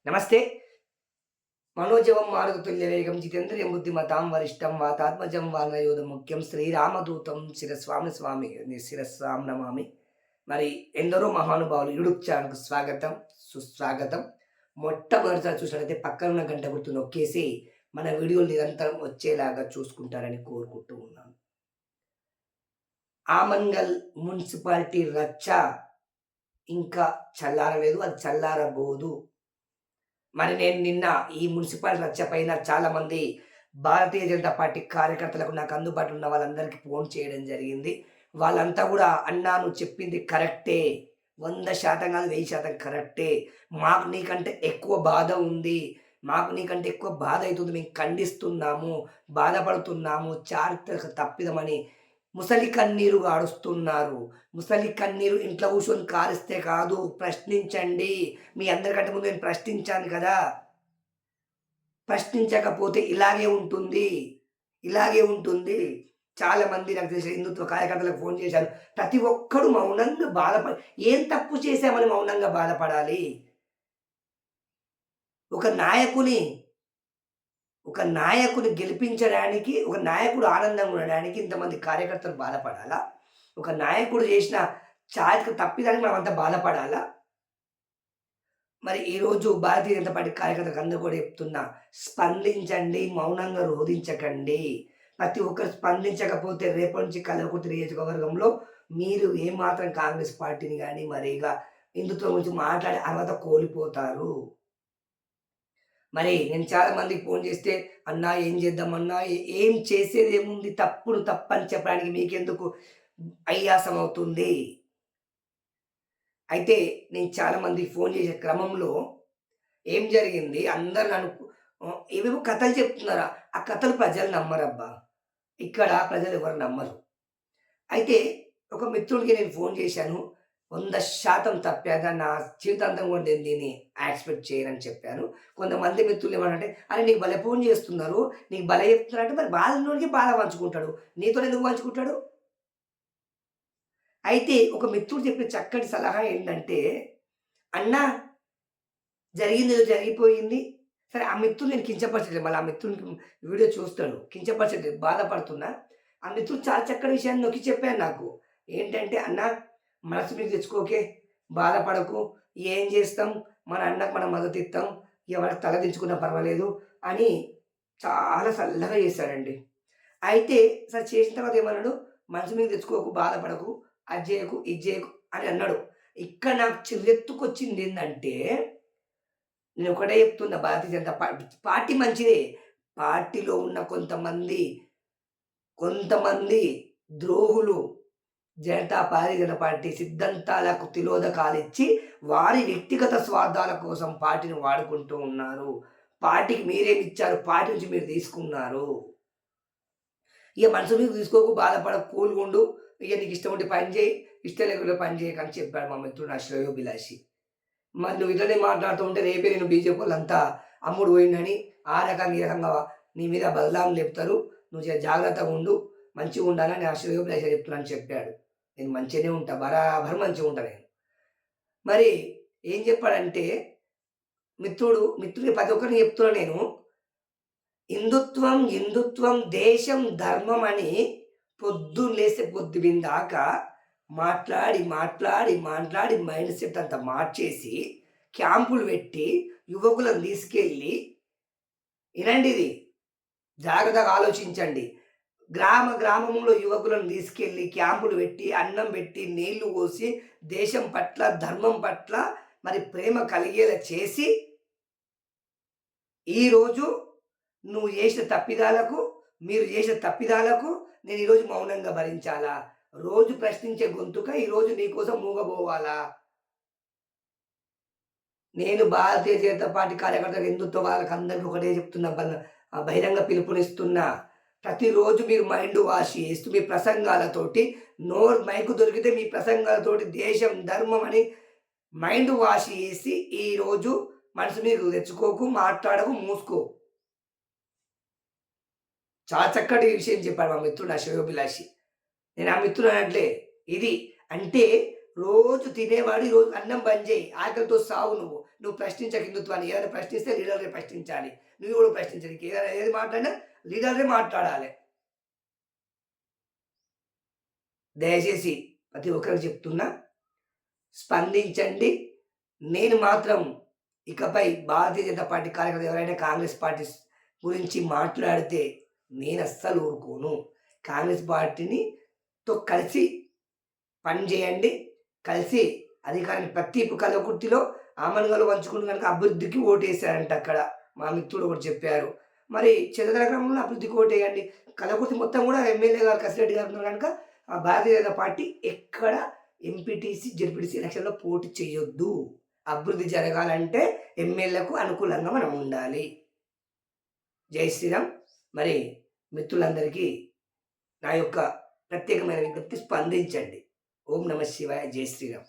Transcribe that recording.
నమస్తే. మనోజవం మారుతతుల్యవేగం జితేంద్రియం బుద్ధిమతాం వరిష్టం వాతాత్మజం వానరయోధం ముఖ్యం శ్రీరామదూతం శిరస్వాం నమామి. మరి ఎందరో మహానుభావులు యూట్యూబ్ ఛానల్‌కు స్వాగతం, సుస్వాగతం. మొట్టమొదటిసారి చూసినట్లయితే పక్కన ఉన్న గంట గుర్తు నొక్కేసి మన వీడియోలు నిరంతరం వచ్చేలాగా చూసుకుంటారని కోరుకుంటూ ఉన్నాను. ఆమన్గల్ మున్సిపాలిటీ రచ్చ ఇంకా చల్లారలేదు. అది చల్లారబోదు. మరి నేను నిన్న ఈ మున్సిపల్ రచ్చ పైన చాలామంది భారతీయ జనతా పార్టీ కార్యకర్తలకు నాకు అందుబాటులో ఉన్న వాళ్ళందరికీ ఫోన్ చేయడం జరిగింది. వాళ్ళంతా కూడా "అన్నా నువ్వు చెప్పింది కరెక్టే. 100% కాదు 1000% కరెక్టే. మాకు నీకంటే ఎక్కువ బాధ ఉంది. మాకు నీకంటే ఎక్కువ బాధ అయితుంది. మేము ఖండిస్తున్నాము, బాధపడుతున్నాము. చారిత్రక తప్పిదమని" ముసలి కన్నీరు గాడుస్తున్నారు. ముసలి కన్నీరు ఇంట్లో కూర్చొని కారిస్తే కాదు, ప్రశ్నించండి. మీ అందరికంటే ముందు నేను ప్రశ్నించాను కదా! ప్రశ్నించకపోతే ఇలాగే ఉంటుంది. ఇలాగే ఉంటుంది. చాలామంది నాకు తెలిసిన హిందుత్వ కార్యకర్తలకు ఫోన్ చేశాను. ప్రతి ఒక్కడు మౌనంగా ఏం తప్పు చేశామని మౌనంగా బాధపడాలి? ఒక నాయకుని ఒక నాయకుని గెలిపించడానికి, ఒక నాయకుడు ఆనందంగా ఉండడానికి ఇంతమంది కార్యకర్తలు బాధపడాలా? ఒక నాయకుడు చేసిన చారిత్రక తప్పిదానికి మనమంతా బాధపడాలా? మరి ఈరోజు భారతీయ జనతా పార్టీ కార్యకర్తలకు అందరూ కూడా చెప్తున్నా, స్పందించండి, మౌనంగా రోధించకండి. ప్రతి ఒక్కరు స్పందించకపోతే రేపటి నుంచి కల్వకుర్తి నియోజకవర్గంలో మీరు ఏమాత్రం కాంగ్రెస్ పార్టీని గాని, మరి ఇక హిందుత్వం గురించి మాట్లాడే అర్హత కోల్పోతారు. మరి నేను చాలా మందికి ఫోన్ చేస్తే, "అన్నా ఏం చేద్దామన్నా?" ఏం చేసేదేముంది? తప్పును తప్పని చెప్పడానికి మీకెందుకు ఆయాసం అవుతుంది? అయితే నేను చాలా మందికి ఫోన్ చేసే క్రమంలో ఏం జరిగింది, అందరూ నన్ను ఏవేవో కథలు చెప్తున్నారు. ఆ కథలు ప్రజలు నమ్మరబ్బా! ఇక్కడ ప్రజలు ఎవరు నమ్మరు. అయితే ఒక మిత్రుడికి నేను ఫోన్ చేశాను. 100% తప్పాక నా జీవితాంతం కూడా నేను దీన్ని యాక్సెప్ట్ చేయనని చెప్పాను. కొంతమంది మిత్రులు ఏమనంటే, "అరే! నీకు భలే ఫోన్ చేస్తున్నారు. నీకు భలే చెప్తున్నారంటే" మరి బాధున్నోడికి బాధ పంచుకుంటాడు. నీతోనెందుకు పంచుకుంటాడు? అయితే ఒక మిత్రుడు చెప్పే చక్కటి సలహా ఏంటంటే, "అన్నా జరిగిందేదో జరిగిపోయింది." సరే ఆ మిత్రుడిని నేను కించపరచట్లేదు. మళ్ళీ ఆ మిత్రునికి వీడియో చూస్తాడు. కించపరచట్లేదు. బాధపడుతున్నా. ఆ మిత్రుడు చాలా చక్కటి విషయాన్ని నొక్కి చెప్పాడు నాకు. ఏంటంటే, "అన్నా మనసు మీద తెచ్చుకోకే. బాధపడకు. ఏం చేస్తాం? మన అన్నకు మనం మద్దతిస్తాం. ఎవరికి తల దించుకున్నా పర్వాలేదు" అని చాలా సల్లగా చేశాడండి. అయితే సరే చేసిన తర్వాత ఏమన్నాడు, "మనసు మీద తెచ్చుకోకు, బాధపడకు, అది జేయకు, ఇది జేయకు" అని అన్నాడు. ఇక్కడ నాకు చిర్రెత్తుకొచ్చిందేందంటే, నేను ఒకటే చెప్తున్నా, భారతీయ జనతా పార్టీ మంచిదే. పార్టీలో ఉన్న కొంతమంది ద్రోహులు భారతీయ జనతా పార్టీ సిద్ధాంతాలకు తిలోదకాలిచ్చి, వారి వ్యక్తిగత స్వార్థాల కోసం పార్టీని వాడుకుంటూ ఉన్నారు. పార్టీకి మీరేమిచ్చారు? పార్టీ నుంచి మీరు తీసుకున్నారు. ఇక మనసు మీద తీసుకోకు, బాధపడకు, కూల్‌గుండు. ఇక నీకు ఇష్టం ఉంటే పని చేయి, ఇష్టం లేకపోతే పని చేయకని చెప్పాడు మా మిత్రుడు నా శ్రేయోభిలాషి. మరి నువ్వు ఇట్లనే మాట్లాడుతూ ఉంటే రేపే నేను బీజేపీవోళ్ళంతా అమ్ముడు పోయిండని, ఆ రకంగా, ఈ రకంగా నీ మీద బదనాం లేపుతారు. నువ్వు జర జాగ్రత్తగా ఉండు. మంచిగుండాలని నా శ్రేయోభిలాషి చెప్తున్నా అని చెప్పాడు. నేను మంచిగానే ఉంటా. బరాబర్ మంచిగుంటా నేను. మరి ఏం చెప్పాడంటే మిత్రుడికి ప్రతి ఒక్కరికి చెప్తున్నా నేను. హిందుత్వం, దేశం, ధర్మం అని పొద్దున్న లేస్తే పొద్దువిందాకా మాట్లాడి మైండ్ సెట్ అంతా మార్చేసి, క్యాంపులు పెట్టి, యువకులను తీసుకెళ్ళి ఇనండిది జాగ్రత్తగా ఆలోచించండి. గ్రామంలో యువకులను తీసుకెళ్ళి క్యాంపులు పెట్టి, అన్నం పెట్టి, నీళ్లు పోసి, దేశం పట్ల, ధర్మం పట్ల మరి ప్రేమ కలిగేలా చేసి, ఈరోజు మీరు చేసిన తప్పిదాలకు నేను ఈరోజు మౌనంగా భరించాలా? రోజు ప్రశ్నించే గొంతుక ఈరోజు నీకోసం మూగబోవాలా? నేను భారతీయ జనతా పార్టీ కార్యకర్తలకు, హిందుత్వ వాళ్ళకందరికి ఒకటే చెప్తున్నా, బహిరంగ పిలుపునిస్తున్నా. ప్రతిరోజు మీరు మైండ్ వాష్ చేస్తూ మీ ప్రసంగాలతోటి, మైకు దొరికితే మీ ప్రసంగాలతోటి దేశం, ధర్మం అని మైండ్ వాష్ చేసి ఈరోజు మనసు మీద తెచ్చుకోకు, మాట్లాడకు, మూసుకో. చాలా చక్కటి విషయం చెప్పాడు మా మిత్రుడు నా శ్రేయోభిలాషి. నేను ఆ మిత్రుడు అనట్లే. ఇది అంటే రోజు తినేవాడు ఈరోజు అన్నం బంద్ చేయి. ఆకలితో సావు నువ్వు. నువ్వు ప్రశ్నించకు హిందుత్వాన్ని. ఏదైనా ప్రశ్నిస్తే లీడర్‌నే ప్రశ్నించాలి. నువ్వు కూడా ప్రశ్నించు. నీకు ఏది మాట్లాడినా లీడర్‌నే మాట్లాడాలి. దయచేసి ప్రతి ఒక్కరికి చెప్తున్నా, స్పందించండి. నేను మాత్రం ఇకపై భారతీయ జనతా పార్టీ కార్యకర్తలు ఎవరైనా కాంగ్రెస్ పార్టీ గురించి మాట్లాడితే నేనస్సలు ఊరుకోను. కాంగ్రెస్ పార్టీతో కలిసి పనిచేయండి. కలిసి అధికారాన్ని ప్రతి కల్వకుర్తిలో ఆమన్గాలు పంచుకుంటూ గనుక అభివృద్ధికి ఓటేసారంట అక్కడ. మా మిత్రుడు ఒకటి చెప్పారు. మరి చంద్రధర గ్రామంలో అభివృద్ధికి ఓటేయండి. కల్వకుర్తి మొత్తం కూడా ఎమ్మెల్యే గారు కసిరెడ్డి గారు ఉన్నారు గనుక భారతీయ జనతా పార్టీ ఎక్కడ ఎంపీటీసీ, జెడ్పీటీసీ ఎలక్షన్‌లో పోటీ చేయొద్దు. అభివృద్ధి జరగాలంటే ఎమ్మెల్యేలకు అనుకూలంగా మనం ఉండాలి. జై శ్రీరామ్. మరి మిత్రులందరికీ నా యొక్క ప్రత్యేకమైన విజ్ఞప్తి, స్పందించండి. ఓం నమః శివాయ. జై శ్రీరామ్.